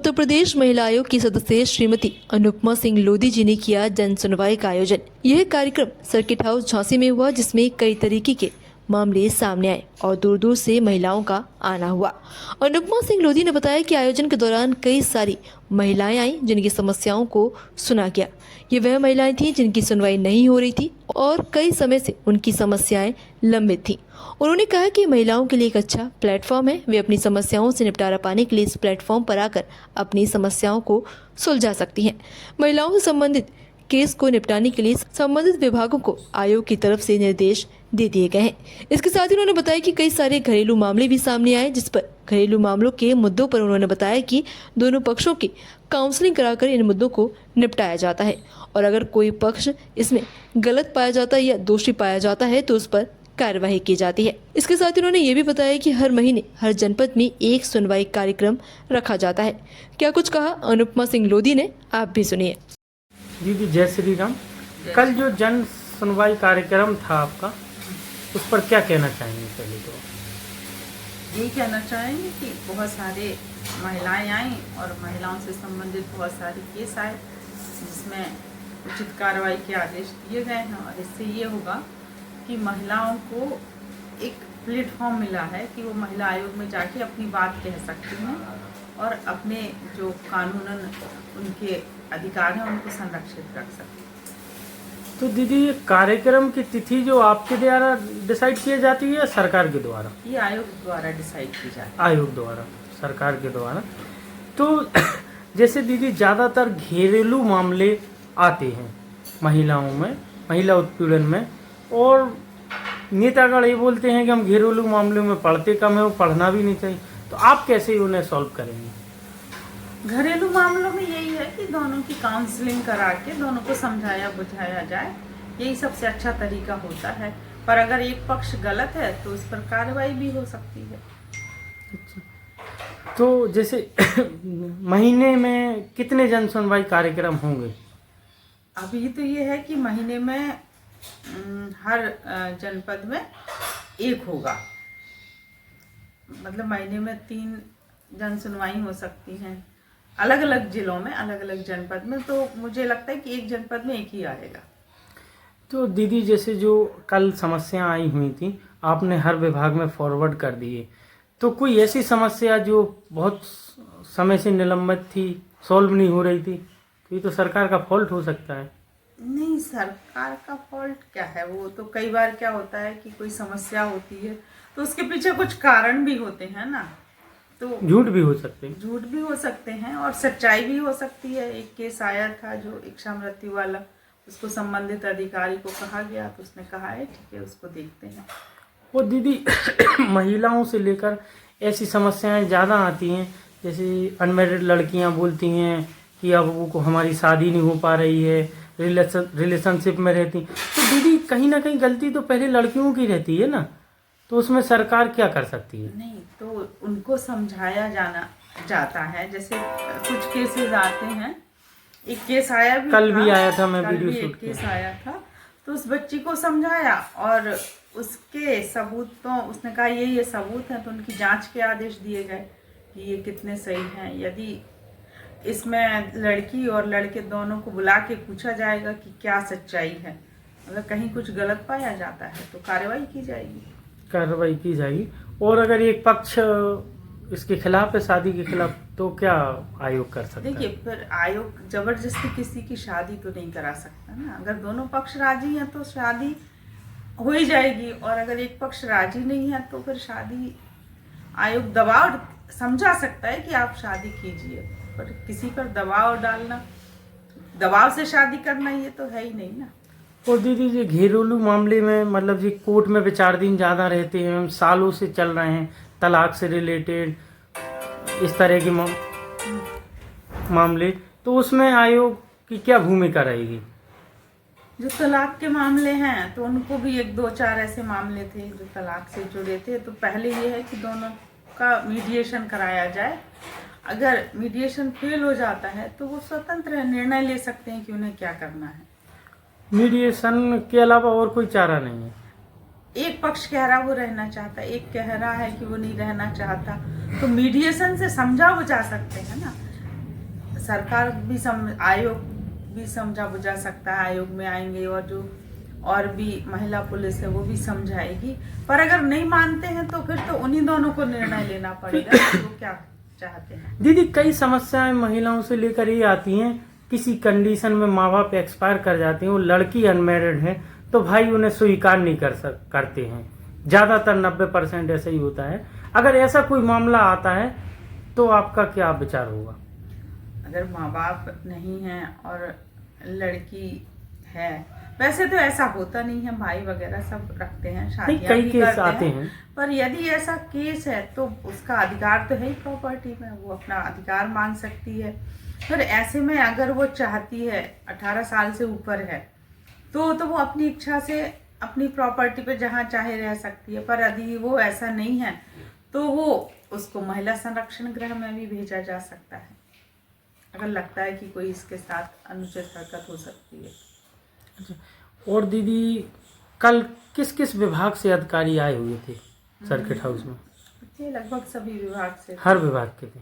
उत्तर प्रदेश महिला आयोग की सदस्य श्रीमती अनुपमा सिंह लोधी जी ने किया जन सुनवाई का आयोजन। यह कार्यक्रम सर्किट हाउस झांसी में हुआ, जिसमें कई तरीके के मामले सामने आए और दूर दूर से महिलाओं का आना हुआ। अनुपमा सिंह लोधी ने बताया कि आयोजन के दौरान कई सारी महिलाएं आई, जिनकी समस्याओं को सुना गया। ये वह महिलाएं थीं जिनकी सुनवाई नहीं हो रही थी और कई समय से उनकी समस्याएं लंबित थीं। उन्होंने कहा कि महिलाओं के लिए एक अच्छा प्लेटफॉर्म है, वे अपनी समस्याओं से निपटारा पाने के लिए इस प्लेटफॉर्म पर आकर अपनी समस्याओं को सुलझा सकती हैं। महिलाओं से संबंधित केस को निपटाने के लिए संबंधित विभागों को आयोग की तरफ से निर्देश दे दिए गए हैं। इसके साथ ही उन्होंने बताया कि कई सारे घरेलू मामले भी सामने आए, जिस पर घरेलू मामलों के मुद्दों पर उन्होंने बताया कि दोनों पक्षों की काउंसलिंग कराकर इन मुद्दों को निपटाया जाता है और अगर कोई पक्ष इसमें गलत पाया जाता है या दोषी पाया जाता है तो उस पर कार्यवाही की जाती है। इसके साथ ही उन्होंने ये भी बताया कि हर महीने हर जनपद में एक सुनवाई कार्यक्रम रखा जाता है। क्या कुछ कहा अनुपमा सिंह लोधी ने, आप भी सुनिए। दीदी जय श्री राम। कल जो जन सुनवाई कार्यक्रम था आपका, उस पर क्या कहना चाहेंगे? पहले तो यही कहना चाहेंगे कि बहुत सारे महिलाएं आई और महिलाओं से संबंधित बहुत सारे केस आए, जिसमें उचित कार्रवाई के आदेश दिए गए हैं और इससे ये होगा कि महिलाओं को एक प्लेटफॉर्म मिला है कि वो महिला आयोग में जाके अपनी बात कह सकती हैं और अपने जो कानूनन उनके अधिकार हैं उनको संरक्षित रख सकती हैं। तो दीदी ये कार्यक्रम की तिथि जो आपके द्वारा डिसाइड की जाती है या सरकार के द्वारा? ये आयोग द्वारा डिसाइड की जाती है। आयोग द्वारा, सरकार के द्वारा। तो जैसे दीदी ज़्यादातर घरेलू मामले आते हैं महिलाओं में, महिला उत्पीड़न में, और नेतागण ये बोलते हैं कि हम घरेलू मामलों में पढ़ते कम है, वो पढ़ना भी नहीं चाहिए। तो आप कैसे उन्हें सॉल्व करेंगे? घरेलू मामलों में यही है कि दोनों की काउंसलिंग करा के दोनों को समझाया बुझाया जाए, यही सबसे अच्छा तरीका होता है। पर अगर एक पक्ष गलत है तो उस पर कार्रवाई भी हो सकती है। तो जैसे महीने में कितने जन सुनवाई कार्यक्रम होंगे? अभी तो ये है कि महीने में हर जनपद में एक होगा, मतलब महीने में 3 जन सुनवाई हो सकती हैं अलग अलग जिलों में, अलग अलग जनपद में। तो मुझे लगता है कि एक जनपद में एक ही आएगा। तो दीदी जैसे जो कल समस्या आई हुई थी, आपने हर विभाग में फॉरवर्ड कर दिए, तो कोई ऐसी समस्या जो बहुत समय से निलंबित थी, सॉल्व नहीं हो रही थी, तो ये तो सरकार का फॉल्ट हो सकता है। नहीं, सरकार का फॉल्ट क्या है? वो तो कई बार क्या होता है कि कोई समस्या होती है तो उसके पीछे कुछ कारण भी होते हैं ना, तो झूठ भी हो सकते हैं। झूठ भी हो सकते हैं और सच्चाई भी हो सकती है। एक केस आया था जो इच्छा मृत्यु वाला, उसको संबंधित अधिकारी को कहा गया तो उसने कहा है ठीक है, उसको देखते हैं। और दीदी महिलाओं से लेकर ऐसी समस्याएं ज़्यादा आती हैं, जैसे अनमैरिड लड़कियां बोलती हैं कि अब वो को हमारी शादी नहीं हो पा रही है, रिलेशनशिप में रहती। तो दीदी कहीं ना कहीं गलती तो पहले लड़कियों की रहती है ना, तो उसमें सरकार क्या कर सकती है? नहीं, तो उनको समझाया जाता है। जैसे कुछ केसेस आते हैं, एक केस आया भी कल भी आया था, मैं कल वीडियो भी शूट एक केस आया था, तो उस बच्ची को समझाया और उसके सबूतों, उसने कहा ये सबूत हैं, तो उनकी जांच के आदेश दिए गए कि ये कितने सही हैं। यदि इसमें लड़की और लड़के दोनों को बुला के पूछा जाएगा कि क्या सच्चाई है, अगर कहीं कुछ गलत पाया जाता है तो कार्रवाई की जाएगी। और अगर एक पक्ष इसके खिलाफ है, शादी के खिलाफ, तो क्या आयोग कर सकता है? देखिए, फिर आयोग जबरदस्ती किसी की शादी तो नहीं करा सकता ना। अगर दोनों पक्ष राजी हैं तो शादी हो ही जाएगी, और अगर एक पक्ष राजी नहीं है तो फिर शादी आयोग दबाव समझा सकता है कि आप शादी कीजिए, पर किसी पर दबाव डालना, दबाव से शादी करना, ये तो है ही नहीं ना। और दीदी ये घरेलू मामले में मतलब जी कोर्ट में विचाराधीन ज़्यादा रहते हैं, सालों से चल रहे हैं, तलाक से रिलेटेड इस तरह के मामले, तो उसमें आयोग की क्या भूमिका रहेगी? जो तलाक के मामले हैं तो उनको भी 1-2-4 ऐसे मामले थे जो तलाक से जुड़े थे, तो पहले ये है कि दोनों का मीडिएशन कराया जाए। अगर मीडिएशन फेल हो जाता है तो वो स्वतंत्र निर्णय ले सकते हैं कि उन्हें क्या करना है। मीडिएशन के अलावा और कोई चारा नहीं है? एक पक्ष कह रहा वो रहना चाहता है, एक कह रहा है कि वो नहीं रहना चाहता, तो मीडिएशन से समझा बुझा सकते हैं ना। सरकार भी आयोग भी समझा बुझा सकता है, आयोग में आएंगे और जो और भी महिला पुलिस है वो भी समझाएगी। पर अगर नहीं मानते हैं तो फिर तो उन्हीं दोनों को निर्णय लेना पड़ेगा कि वो क्या चाहते हैं। दीदी, कई समस्याएं महिलाओं से लेकर ये आती हैं, किसी कंडीशन में माँ बाप एक्सपायर कर जाते हैं, वो लड़की अनमैरिड है तो भाई उन्हें स्वीकार नहीं करते हैं। ज़्यादातर 90% ऐसा ही होता है। अगर ऐसा कोई मामला आता है तो आपका क्या विचार होगा? अगर माँ बाप नहीं है और लड़की है, वैसे तो ऐसा होता नहीं है, भाई वगैरह सब रखते हैं, शादियां कई भी केस करते आते हैं। पर यदि ऐसा केस है तो उसका अधिकार तो है ही प्रॉपर्टी में, वो अपना अधिकार मांग सकती है। फिर ऐसे में अगर वो चाहती है, 18 साल से ऊपर है, तो वो अपनी इच्छा से अपनी प्रॉपर्टी पे जहाँ चाहे रह सकती है। पर यदि वो ऐसा नहीं है तो वो उसको महिला संरक्षण गृह में भी भेजा जा सकता है, अगर लगता है कि कोई इसके साथ अनुचित हरकत हो सकती है। अच्छा, और दीदी, कल किस किस विभाग से अधिकारी आए हुए थे सर्किट हाउस में? ये लगभग सभी विभाग से, हर विभाग के थे।